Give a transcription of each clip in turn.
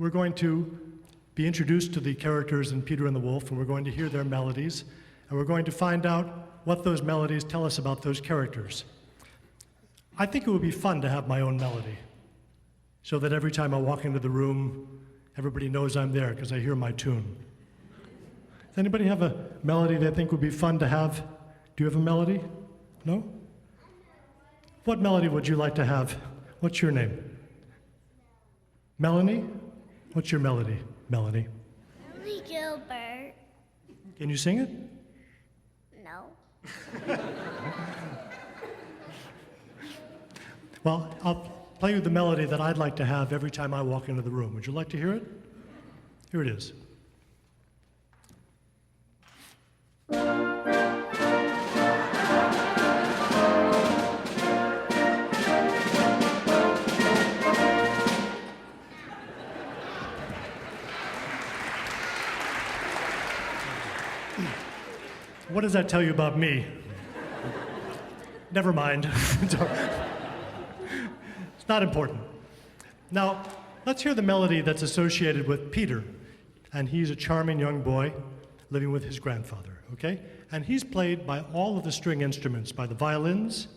we're going to be introduced to the characters in Peter and the Wolf, and we're going to hear their melodies, and we're going to find out what those melodies tell us about those characters. I think it would be fun to have my own melody, so that every time I walk into the room, everybody knows I'm there because I hear my tune. Does anybody have a melody they think would be fun to have? Do you have a melody? No? What melody would you like to have? What's your name? Melanie? What's your melody, Melanie? Melanie Gilbert. Can you sing it? No. Well, I'll play you the melody that I'd like to have every time I walk into the room. Would you like to hear it? Here it is. What does that tell you about me? Never mind. It's not important. Now, let's hear the melody that's associated with Peter. And he's a charming young boy living with his grandfather, okay? And he's played by all of the string instruments, by the violins,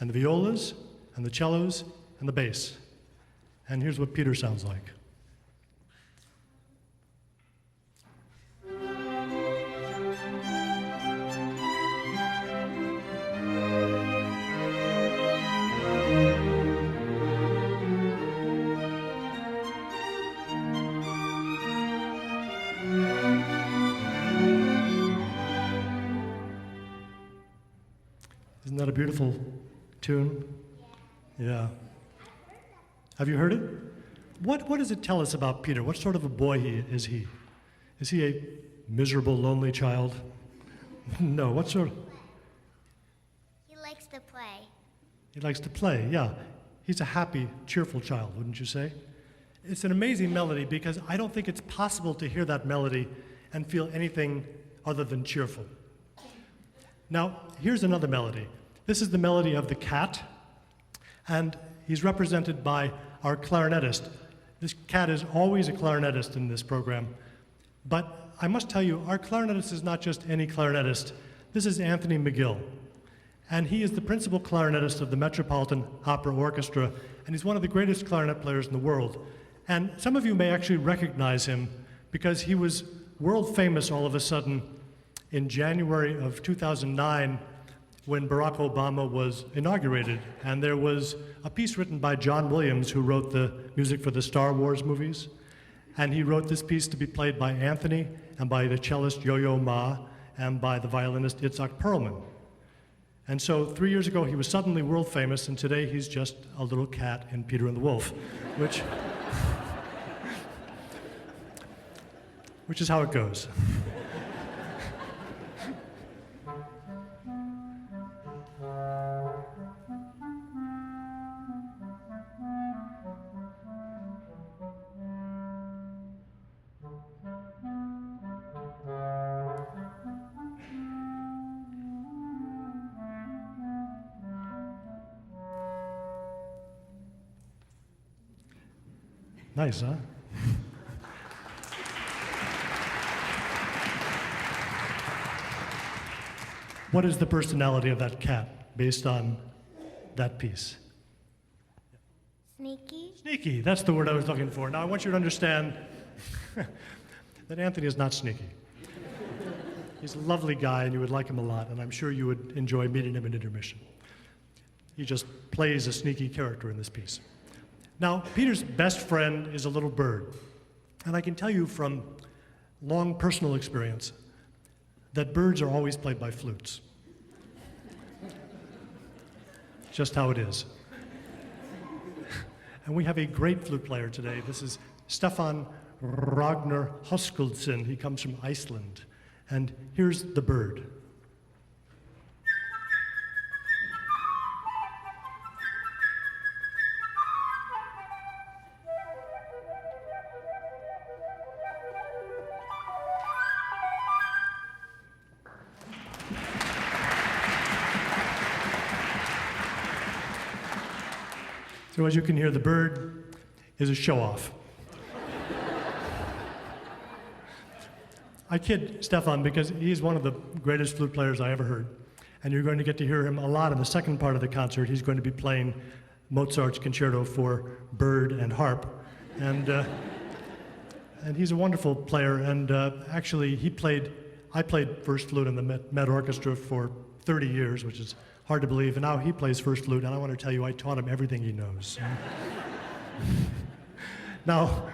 and the violas, and the cellos, and the bass. And here's what Peter sounds like. Isn't that a beautiful tune? Yeah. Have you heard it? What does it tell us about Peter? What sort of a boy is he? Is he a miserable, lonely child? No, what sort of... He likes to play. He likes to play, yeah. He's a happy, cheerful child, wouldn't you say? It's an amazing melody because I don't think it's possible to hear that melody and feel anything other than cheerful. Now, here's another melody. This is the melody of the cat, and he's represented by our clarinetist. This cat is always a clarinetist in this program, but I must tell you, our clarinetist is not just any clarinetist. This is Anthony McGill, and he is the principal clarinetist of the Metropolitan Opera Orchestra, and he's one of the greatest clarinet players in the world. And some of you may actually recognize him because he was world famous all of a sudden in January of 2009 when Barack Obama was inaugurated, and there was a piece written by John Williams, who wrote the music for the Star Wars movies, and he wrote this piece to be played by Anthony and by the cellist Yo-Yo Ma and by the violinist Itzhak Perlman. And so 3 years ago he was suddenly world famous, and today he's just a little cat in Peter and the Wolf, which is how it goes. Nice, huh? What is the personality of that cat based on that piece? Sneaky. Sneaky, that's the word I was looking for. Now I want you to understand that Anthony is not sneaky. He's a lovely guy and you would like him a lot, and I'm sure you would enjoy meeting him in intermission. He just plays a sneaky character in this piece. Now, Peter's best friend is a little bird, and I can tell you from long personal experience that birds are always played by flutes. Just how it is. And we have a great flute player today. This is Stefán Ragnar Höskuldsson. He comes from Iceland. And here's the bird. So as you can hear, the bird is a show-off. I kid Stefán because he's one of the greatest flute players I ever heard. And you're going to get to hear him a lot in the second part of the concert. He's going to be playing Mozart's concerto for bird and harp. And he's a wonderful player. And actually, I played first flute in the Met Orchestra for 30 years, which is hard to believe. And now he plays first flute. And I want to tell you, I taught him everything he knows. Now,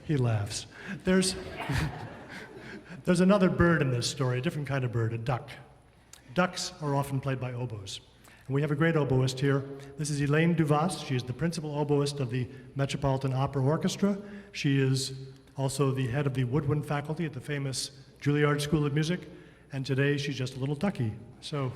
he laughs. There's another bird in this story, a different kind of bird, a duck. Ducks are often played by oboes. And we have a great oboist here. This is Elaine Douvas. She is the principal oboist of the Metropolitan Opera Orchestra. She is also the head of the woodwind faculty at the famous Juilliard School of Music. And today she's just a little ducky. So.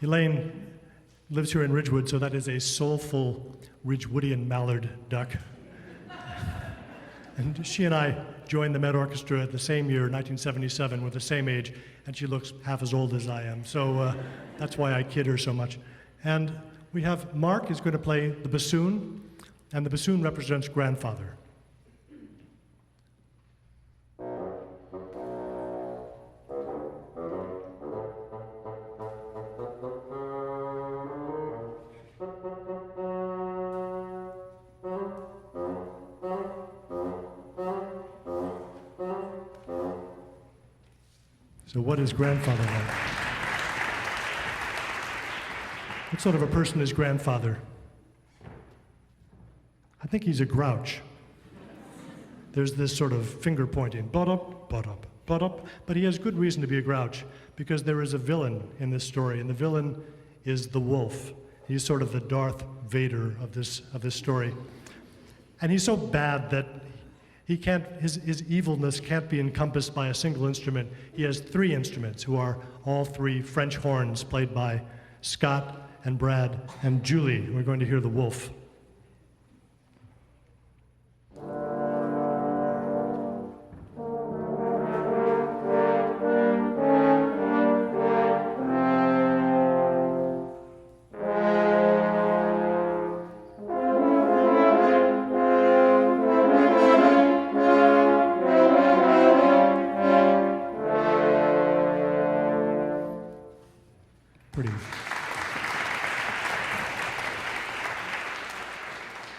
Elaine lives here in Ridgewood, so that is a soulful Ridgewoodian mallard duck. And she and I joined the Met Orchestra the same year, 1977, we're the same age, and she looks half as old as I am. So that's why I kid her so much. And we have Mark is going to play the bassoon, and the bassoon represents grandfather. So what is grandfather like? What sort of a person is grandfather? I think he's a grouch. There's this sort of finger pointing, butt up, but he has good reason to be a grouch because there is a villain in this story, and the villain is the wolf. He's sort of the Darth Vader of this story. And he's so bad that his evilness can't be encompassed by a single instrument. He has three instruments, who are all three French horns played by Scott and Brad and Julie. We're going to hear the wolf.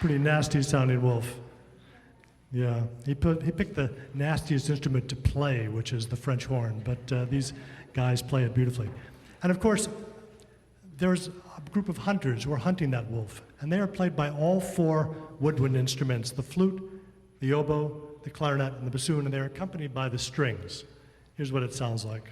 Pretty nasty sounding wolf. Yeah, he picked the nastiest instrument to play, which is the French horn, but these guys play it beautifully. And of course, there's a group of hunters who are hunting that wolf, and they are played by all four woodwind instruments, the flute, the oboe, the clarinet, and the bassoon, and they're accompanied by the strings. Here's what it sounds like.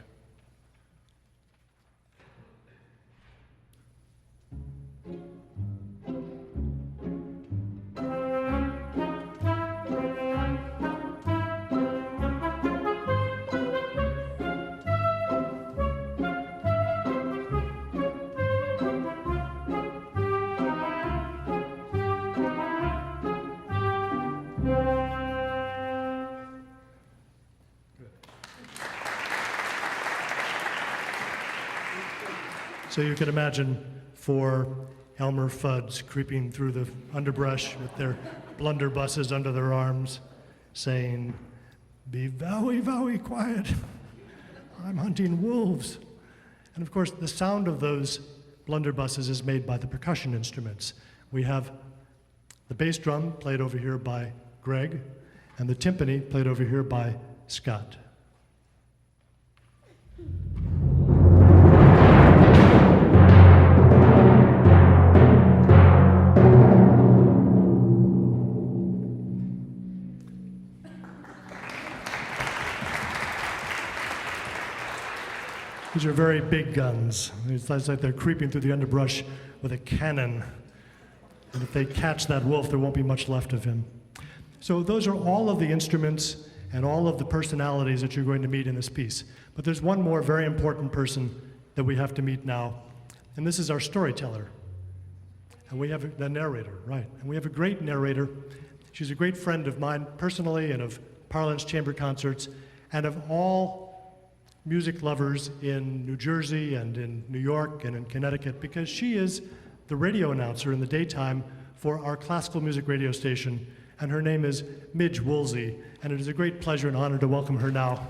So you can imagine four Elmer Fudds creeping through the underbrush with their blunderbusses under their arms, saying, "Be very, very quiet. I'm hunting wolves." And of course, the sound of those blunderbusses is made by the percussion instruments. We have the bass drum played over here by Greg, and the timpani played over here by Scott. These are very big guns. It's like they're creeping through the underbrush with a cannon. And if they catch that wolf, there won't be much left of him. So those are all of the instruments and all of the personalities that you're going to meet in this piece. But there's one more very important person that we have to meet now. And this is our storyteller. And we have the narrator, right. And we have a great narrator. She's a great friend of mine personally and of Parlance Chamber Concerts and of all music lovers in New Jersey and in New York and in Connecticut, because she is the radio announcer in the daytime for our classical music radio station, and her name is Midge Woolsey, and it is a great pleasure and honor to welcome her now.